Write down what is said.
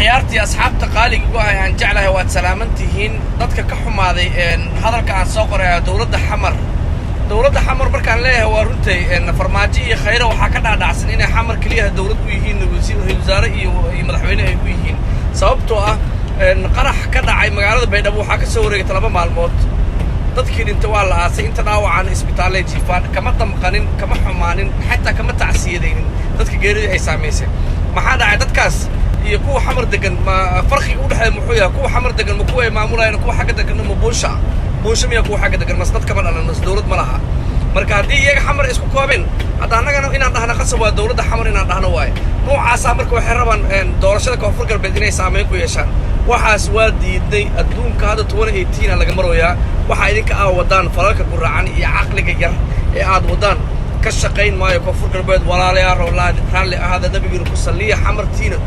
أخيارتي أصحاب تقالي جواها أن جعلها واتسلامنتهين ضدك كحماضي هذا كان سوقر دولة حمر مركان ليه ورنتي إن فرماجية خيره وحكنا دعسن إن حمر كليها دولة ويهين وزارة ومدحوينه ويهين سببتها إن قرح كدعي مقالة بين أبو حكى سوري طلبة مع الموت dadkii inta waa la aasay inta dhaawacan isbitaalay jiifaan kama damqanin kama xumaanin xataa kama tacsiyadeyn dadka geerida ay saameysay maxaa dhacay dadkaas iyo kuwa xamar degan ma farqi u dhaxay muxuu yahay kuwa xamar degan ma kuwa maamulayna kuwa xagga degan ma buunsha miya kuwa xagga degan masdad kama dhalan dawlad ma laha marka hadii iyaga xamar isku koobeen hada annagana inaan dhahna qasab waa dawladda xamar inaan dhahno waay noocaas marka waxay rabaan doorashada koonfur galbeed inay saameyn ku yeeshaan waxaas waa diiday adduunka hada 2018 laga marooyaa waxa idinka wadaan falalka ku raacan iyo aqliga yar ee aad wadaan ka shaqeyn maayo koonfur galbeed walaalayaal raalli ahada nabiga ku saliya xamartiina